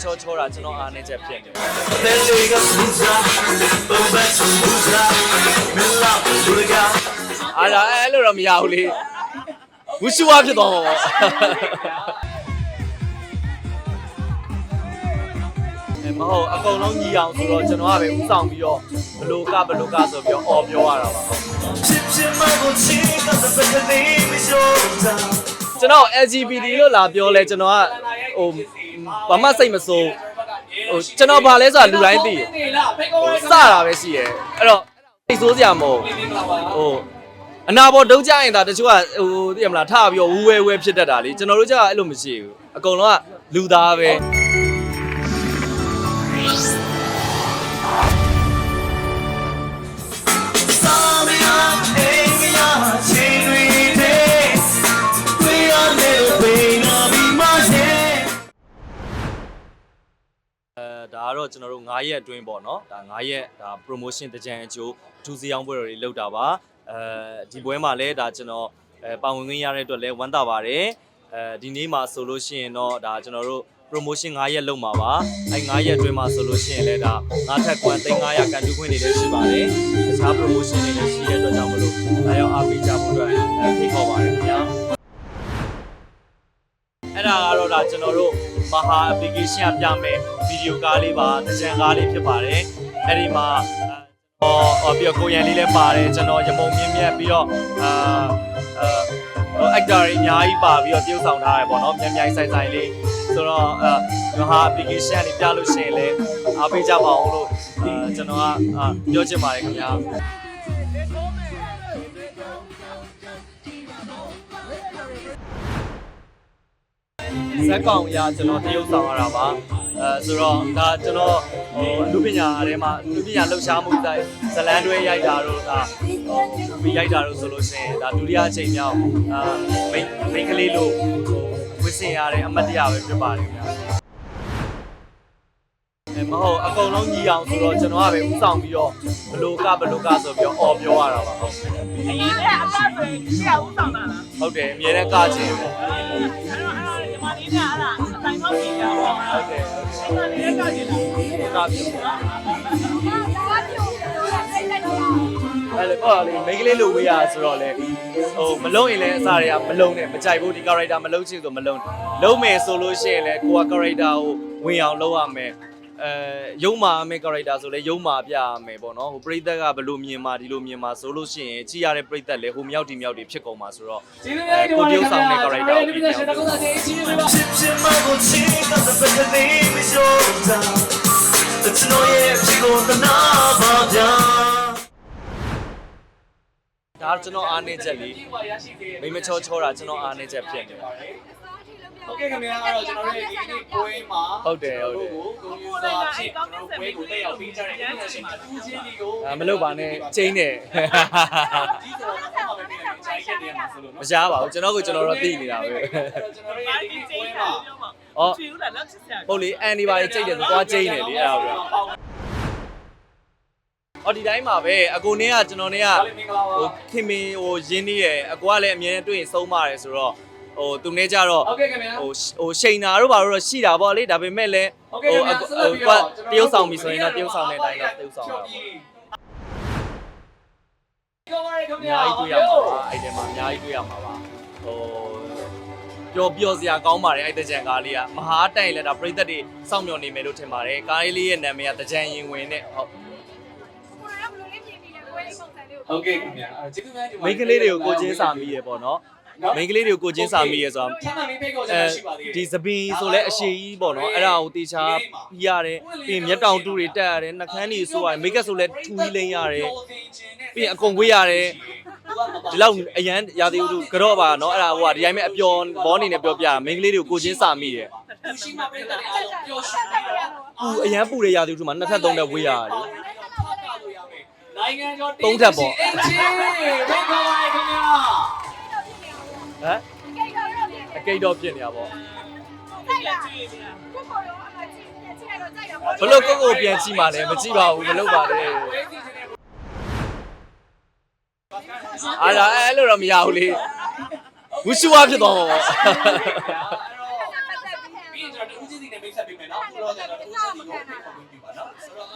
ချောချောတာကျွန်တော်အားနေချက်ဖြစ်နေအားလာအဲ့လိုတော့မရဘူးလေဝှရှူဝါဖြစ်သွားမှာပေါ့မဟုတ်အကုန်လုံးညီအောင်ဆိုတော့ကျွန်တော်ကပဲဥဆောင်ပြီးတော့ဘလိုကဆိုပြီးတော့အော်ပြောရတာပါကျွန်တော် LGBT လို့လာပြောလဲကျွန်တော်ကဟိုဘာမှစိတ်မဆိုးဟိုကျွန်တော်ဘာလဲဆိုတာလူတိုင်းသိတယ်စတာပဲရှိတယ်အဲ့တော့စိတ်ဆိုးစရာမဟုတ်ဟိုအနာပေါ်တုံးကြရင်ဒါတချို့ကဟိုသိရမလားထပြီးတော့ဝူဝဲဖြစ်တတ်တာလေကျွန်တော်တို့ကအဲ့လိုမရှိဘူးအကုန်လုံးကလူသားပဲဒါကတော့ကျွန်တော်တို့9ရက်အတွင်းပေါ့နော်ဒါ9ရက်ဒါ promotion တကြံအကျိုးဒူစီအောင်ပွဲတော်တွေလုပ်တာပါဒီပွဲမှာလည်းဒါကျွန်တော်ပါဝင်ခွင့်ရတဲ့အတွက်လည်းဝမ်းသာပါတယ်ဒီနေ့မှာဆိုလို့ရှိရင်တော့ဒါကျွန်တော်တို့ promotion 9ရက်လုပ်မှာပါအဲ9ရက်အတွင်းမှာဆိုလို့ရှိရင်လည်းဒါ9ထက်ကွမ်း3500ကန်တူးခွင့်တွေလည်းရှိပါတယ်အခြား promotion တွေလည်းရှိတဲ့အတွက်ကြောင့်မလို့ဒါရောက်အားပေးကြဖို့အတွက်ဖိတ်ခေါ်ပါတယ်ခင်ဗျာအဲ့ဒါကတော့ဒါကျွန်တော်တို့မဟာ application ပြမယ်ဗီဒီယိုကားလေးပါတကြံကားလေးဖြစ်ပါတယ်အဲ့ဒီမှာပြီးတော့ကိုရန်လေးလည်းပါတယ်ကျွန်တော်ရမုံမြင့်မြတ်ပြီးတော့actor တွေအများကြီးပါပြီးတော့ပြုဆောင်ထားရပေါ့နော်မြိုင်မြိုင်ဆိုင်ဆိုင်လေးဆိုတော့မဟာ application လေးပြလို့ရှိရင်လည်းအားပေးကြပါအောင်လို့ကျွန်တော်ကပြောချင်ပါတယ်ခင်ဗျာဇက်ကောင်ရကျွန်တော်တရုပ်ဆောင်ရတာပါဆိုတော့ဒါကျွန်တော်ဟိုလူပညာထဲမှာလူပညာလှူရှားမှုတိုင်းဇလန်တွဲရိုက်တာတို့ဒါဟိုရိုက်တာတို့ဆိုလို့ရှိရင်ဒါဒုတိယအချိန်မြောက်မိန်းကလေးလို့ဝစ်စင်ရတဲ့အမတ်တရားပဲဖြစ်ပါတယ်ခင်ဗျာမဟုတ်အကုန်လုံးညီအောင်ဆိုတော့ကျွန်တော်ကပဲဥဆောင်ပြီးတော့ဘလိုကဆိုပြီးတော့အော်ပြောရတာပါဟုတ်အရင်ကအကဆိုရင်ရှေ့ကဥဆောင်တာလားဟုတ်တယ်အမြဲတမ်းကချင်းပဲဒီကအဲ့ဒါအတိုင်းတော့ပြင်ရပါဟုတ်တယ်အဲ့ဒါလေးကကြည့်လားကပြအဲ့လေပေါ့လေမိန်းကလေးလိုဝေးရဆိုတော့လေဟိုမလုံးရင်လည်းအစားတွေကမလုံးနဲ့မကြိုက်ဘူးဒီ character မလုံးချင်ဆိုမလုံးလုံးမယ်ဆိုလို့ရှိရင်လည်းကိုက character ကိုဝင်အောင်လုပ်ရမယ်ရုံမာမယ် character ဆိုလဲရုံမာပြရမယ်ပေါ့နော်ဟိုပရိသတ်ကဘယ်လိုမြင်မှာဒီလိုမြင်မှာဆိုလို့ရှိရင်ကြည့်ရတဲ့ပရိသတ်လဲဟိုမြောက်ဒီမြောက်တွေဖြစ်ကုန်မှာဆိုတော့ကိုတရုပ်ဆောင်တဲ့ character ကိုပြင်ပြအောင်ဒါကျွန်တော်အားနေချက်လေးမိမချောချောတာကျွန်တော်အားနေချက်ဖြစ်နေဟုတ်ကဲ့ခင်ဗျာအဲ့တော့ကျွန်တော်တို့ဒီနေ့ပွဲမှာဟုတ်တယ်ကိုယူဆာဖြစ်ကျွန်တော်ပွဲကိုတက်ရောက်ပေးကြတဲ့အဲ့ဒီအချိန်မှာတူးချင်းတွေကိုမလုပ်ပါနဲ့ကျင်းတယ်ဒီဆိုတော့ဆက်ပါမယ်ပြင်ချိန်ချက်နေမှာဆိုလို့မရှားပါဘူးကျွန်တော်တော့သိနေတာပဲကျွန်တော်တို့ဒီနေ့ပွဲမှာအော်ဟုတ်လေအန်ဒီပါကြီးကြိတ်တယ်ဆိုသွားကျင်းတယ်လေအဲ့ဒါပဲအော်ဒီတိုင်းမှာပဲအကိုနင်းကကျွန်တော်နင်းကဟိုခင်မင်းဟိုရင်းနေရအကိုကလည်းအမြဲတမ်းတွေ့ရင်ဆုံးပါတယ်ဆိုတော့ဟိုသူနေကြတော့ဟုတ်ကဲ့ခင်ဗျာဟိုရှိန်နာတို့ဘာလို့တော့ရှိတာပေါ့လေဒါပေမဲ့လည်းဟိုတရုပ်ဆောင်ပြီဆိုရင်တော့တရုပ်ဆောင်တဲ့အတိုင်းတော့တရုပ်ဆောင်တာပေါ့အများကြီးတွေ့ရမှာပါအဲ့ဒီမှာအများကြီးတွေ့ရမှာပါဟိုပျော်စရာကောင်းပါတယ်အဲ့တကြံကားလေးကမဟာတိုင်လည်းဒါပရိသတ်တွေစောင့်မျှော်နေမယ်လို့ထင်ပါတယ်ကားလေးရဲ့နာမည်ကတကြံရင်ဝင်နဲ့ဟုတ်ကဲ့ခင်ဗျာကျေးဇူးများတင်ပါတယ်မိန်းကလေးတွေကိုကိုချင်းစာမိရပေါ့နော်မိန်းကလေးတွေကိုကိုချင်းစာမိရဆိုတော့ဒီသပင်ဆိုလဲအရှိကြီးပေါ့နော်အဲ့ဒါကိုတေချာပြီးရတယ်ပြီးမျက်တောင်တူတွေတက်ရတယ်နှာခမ်းတွေဆိုရတယ်မိတ်ကပ်ဆိုလဲထူကြီးလိမ့်ရတယ်ပြီးရင်အကုန်ဝေးရတယ်ဒီလောက်အရန်ရာသီဥတုကြော့ပါနော်အဲ့ဒါဟိုကဒီတိုင်းပဲအပျော်ဘောနေနဲ့ပြောပြမိန်းကလေးတွေကိုကိုချင်းစာမိတယ်ရှိမှပြတဲ့အားလုံးပျော်ရွှင်ပြီးတော့အရန်ပူတဲ့ရာသီဥတုမှာနှစ်ထပ်သုံးထပ်ဝေးရတယ်နိုင်ငံကျော်သုံးထပ်ပေါ့အင်းချင်းဘယ်ခေါ်ပါလဲခင်ဗျာဟမ်အကိတ်တော့ဖြစ်နေတာပေါ့ဘလို့ကိုပြန်ကြည့်မှလည်းမကြည့်ပါဘူးမလုပ်ပါနဲ့အားလားအဲ့လိုတော့မရဘူးလေဝှရှူဝါဖြစ်သွားမှာပေါ့ပြီးရင်ကျွန်တော်ဦးစီးစီနဲ့မိတ်ဆက်ပေးမယ်နော်ဘုရား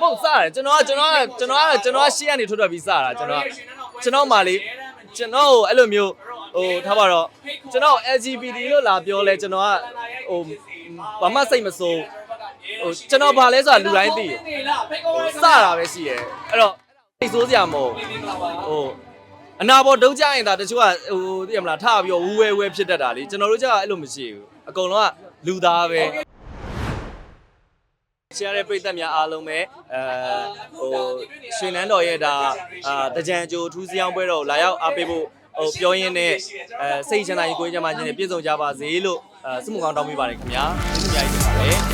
ဟုတ်စတယ်ကျွန်တော်ကရှေ့ကနေထွက်ထွက်ပြီးစတာကျွန်တော်မှလေကျွန်တော်ကိုအဲ့လိုမျိုးဟိုထားပါတော့ကျွန်တော် LGBT လို့လာပြောလဲကျွန်တော်ကဟိုဘာမှစိတ်မစိုးဟိုကျွန်တော်ဘာလဲဆိုတာလူတိုင်းသိတယ်စတာပဲရှိတယ်အဲ့တော့စိတ်ဆိုးစရာမဟုတ်ဟိုအနာပေါ်ဒုံးကြရင်ဒါတချို့ကဟိုသိရမလားထပြီးတော့ဝူဝဲဖြစ်တတ်တာလေကျွန်တော်တို့ကအဲ့လိုမရှိဘူးအကုန်လုံးကလူသားပဲရှယ်ရတဲ့ပြည်သက်များအားလုံးပဲဟိုရွှေနန်းတော်ရဲ့ဒါတကြံကြိုထူးစည်းအောင်ပွဲတော်လာရောက်အားပေးဖို့ဟိုပြောရင်းနဲ့စိတ်ချမ်းသာရေးကိုယ်ချမ်းသာခြင်းနဲ့ပြည့်စုံကြပါစေလို့စုမှုကောင်းတောင်းပေးပါတယ်ခင်ဗျာကျေးဇူးများကြီးတင်ပါတယ်